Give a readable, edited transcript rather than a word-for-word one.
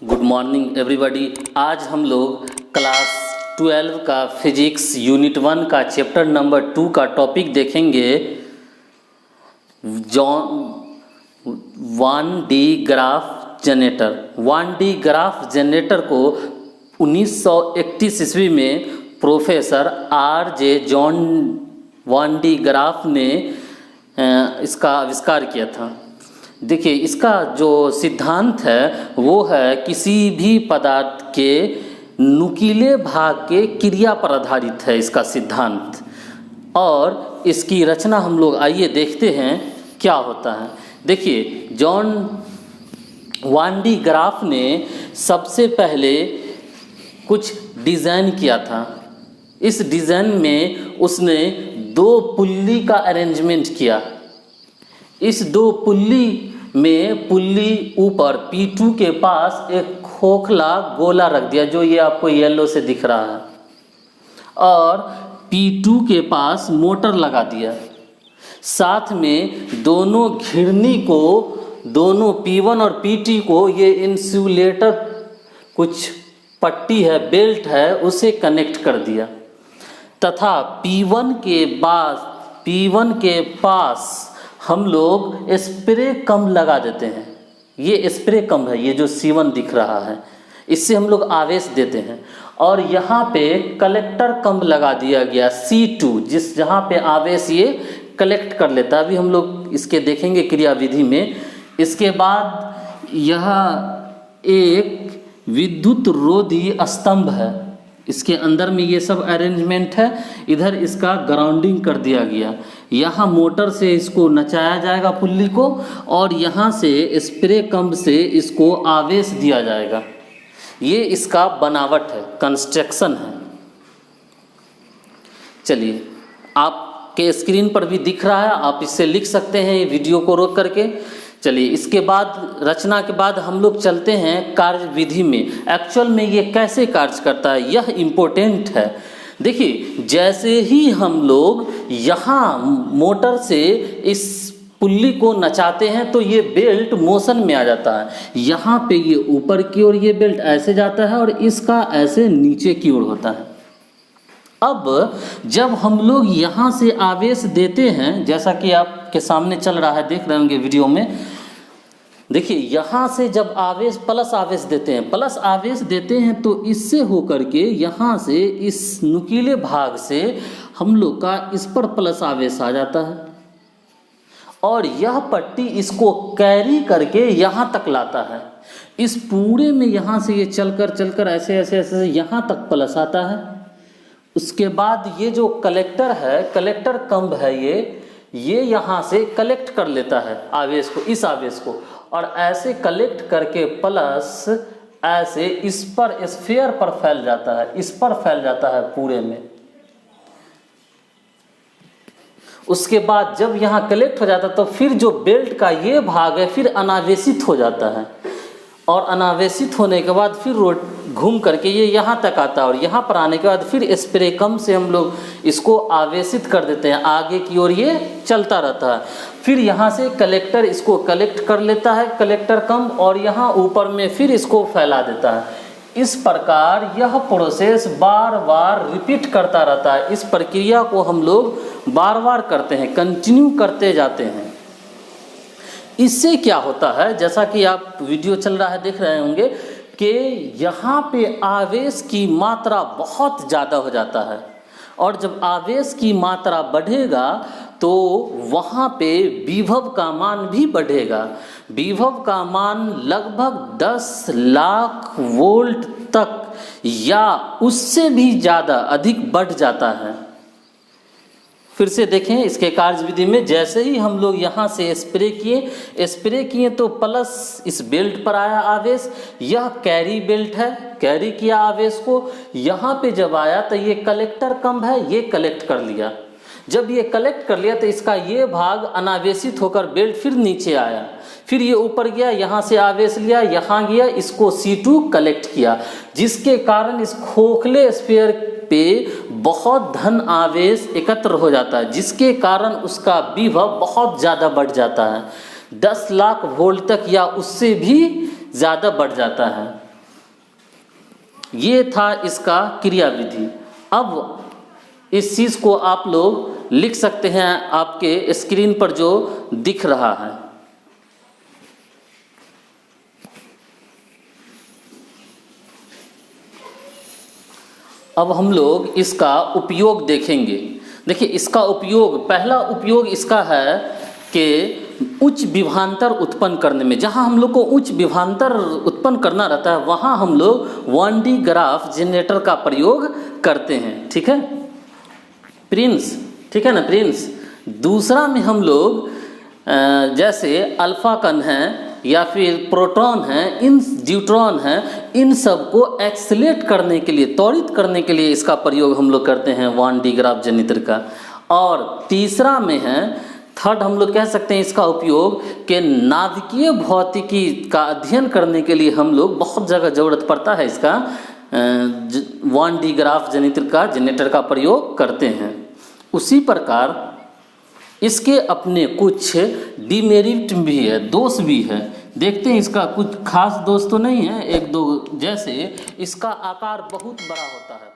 Good morning everybody. आज हम लोग क्लास 12 का फिजिक्स यूनिट 1 का चैप्टर नंबर 2 का टॉपिक देखेंगे। John 1D graph generator. 1D graph generator को 1931 ईस्वी में professor R.J. John 1D graph ने इसका आविष्कार किया था। देखिए, इसका जो सिद्धांत है वो है किसी भी पदार्थ के नुकीले भाग के क्रिया पर आधारित है इसका सिद्धांत। और इसकी रचना हम लोग आइए देखते हैं क्या होता है। देखिए, जॉन 1D ग्राफ ने सबसे पहले कुछ डिज़ाइन किया था। इस डिज़ाइन में उसने दो पुल्ली का अरेंजमेंट किया। इस दो पुल्ली में पुल्ली ऊपर P2 के पास एक खोखला गोला रख दिया, जो ये आपको येलो से दिख रहा है, और P2 के पास मोटर लगा दिया। साथ में दोनों घिरनी को, दोनों P1 और P2 को ये इंसुलेटर कुछ पट्टी है, बेल्ट है, उसे कनेक्ट कर दिया। तथा P1 के पास हम लोग स्प्रे कम लगा देते हैं। ये स्प्रे कम है, ये जो C1 दिख रहा है, इससे हम लोग आवेश देते हैं। और यहाँ पे कलेक्टर कम लगा दिया गया C2, जहाँ पे आवेश ये कलेक्ट कर लेता है। अभी हम लोग इसके देखेंगे क्रियाविधि में। इसके बाद यह एक विद्युत रोधी स्तंभ है, इसके अंदर में ये सब अरेंजमेंट है। इधर इसका ग्राउंडिंग कर दिया गया। यहाँ मोटर से इसको नचाया जाएगा पुल्ली को, और यहाँ से स्प्रे पंप से इसको आवेश दिया जाएगा। ये इसका बनावट है, कंस्ट्रक्शन है। चलिए, आपके स्क्रीन पर भी दिख रहा है, आप इससे लिख सकते हैं वीडियो को रोक करके। चलिए, इसके बाद रचना के बाद हम लोग चलते हैं कार्य विधि में। एक्चुअल में ये कैसे कार्य करता है, यह इम्पोर्टेंट है। देखिए, जैसे ही हम लोग यहाँ मोटर से इस पुल्ली को नचाते हैं तो ये बेल्ट मोशन में आ जाता है। यहाँ पे ये ऊपर की ओर ये बेल्ट ऐसे जाता है और इसका ऐसे नीचे की ओर होता है। अब जब हम लोग यहाँ से आवेश देते हैं, जैसा कि आपके सामने चल रहा है, देख रहे होंगे वीडियो में। देखिए, यहाँ से जब आवेश प्लस आवेश देते हैं तो इससे होकर के यहाँ से इस नुकीले भाग से हम लोग का इस पर प्लस आवेश आ जाता है, और यह पट्टी इसको कैरी करके यहाँ तक लाता है। इस पूरे में यहाँ से ये चलकर ऐसे यहाँ तक प्लस आता है। उसके बाद ये जो कलेक्टर है, कलेक्टर कंब है, ये यहाँ से कलेक्ट कर लेता है आवेश को, इस आवेश को, और ऐसे कलेक्ट करके प्लस ऐसे इस पर स्फीयर पर फैल जाता है, इस पर फैल जाता है पूरे में। उसके बाद जब यहाँ कलेक्ट हो जाता है तो फिर जो बेल्ट का ये भाग है फिर अनावेशित हो जाता है, और अनावेशित होने के बाद फिर घूम करके ये यहाँ तक आता है, और यहाँ पर आने के बाद फिर स्प्रे कम से हम लोग इसको आवेशित कर देते हैं, आगे की ओर ये चलता रहता है। फिर यहाँ से कलेक्टर इसको कलेक्ट कर लेता है, कलेक्टर कम, और यहाँ ऊपर में फिर इसको फैला देता है। इस प्रकार यह प्रोसेस बार बार रिपीट करता रहता है। इस प्रक्रिया को हम लोग बार बार करते हैं, कंटिन्यू करते जाते हैं। इससे क्या होता है, जैसा कि आप वीडियो चल रहा है देख रहे होंगे कि यहाँ पे आवेश की मात्रा बहुत ज़्यादा हो जाता है, और जब आवेश की मात्रा बढ़ेगा तो वहाँ पे विभव का मान भी बढ़ेगा। विभव का मान लगभग 10 लाख वोल्ट तक या उससे भी ज़्यादा अधिक बढ़ जाता है। फिर से देखें इसके कार्यविधि में। जैसे ही हम लोग यहाँ से स्प्रे किए तो प्लस इस बेल्ट पर आया आवेश, यह कैरी बेल्ट है, कैरी किया आवेश को। यहाँ पे जब आया तो ये कलेक्टर कम है, ये कलेक्ट कर लिया। जब ये कलेक्ट कर लिया तो इसका ये भाग अनावेशित होकर बेल्ट फिर नीचे आया, फिर ये ऊपर गया, यहाँ से आवेश लिया, यहाँ गया, इसको C2 कलेक्ट किया, जिसके कारण इस खोखले स्फीयर पे बहुत धन आवेश एकत्र हो जाता है, जिसके कारण उसका विभव बहुत ज़्यादा बढ़ जाता है, 10 लाख वोल्ट तक या उससे भी ज़्यादा बढ़ जाता है। ये था इसका क्रियाविधि। अब इस चीज़ को आप लोग लिख सकते हैं आपके स्क्रीन पर जो दिख रहा है। अब हम लोग इसका उपयोग देखेंगे। देखिए इसका उपयोग, पहला उपयोग इसका है कि उच्च विभवांतर उत्पन्न करने में, जहाँ हम लोग को उच्च विभवांतर उत्पन्न करना रहता है वहाँ हम लोग 1D ग्राफ जनरेटर का प्रयोग करते हैं। ठीक है प्रिंस, ठीक है ना प्रिंस। दूसरा में हम लोग जैसे अल्फा कण है या फिर प्रोटॉन है, इन न्यूट्रॉन है, इन सब को एक्सेलेरेट करने के लिए, त्वरित करने के लिए इसका प्रयोग हम लोग करते हैं 1D ग्राफ जनरेटर का। और तीसरा में है, थर्ड हम लोग कह सकते हैं इसका उपयोग कि नाभिकीय भौतिकी का अध्ययन करने के लिए हम लोग बहुत जगह ज़रूरत पड़ता है इसका 1D ग्राफ जनरेटर का प्रयोग करते हैं। उसी प्रकार इसके अपने कुछ डिमेरिट भी है, दोष भी है। देखते हैं इसका कुछ खास दोष तो नहीं है, एक दो, जैसे इसका आकार बहुत बड़ा होता है।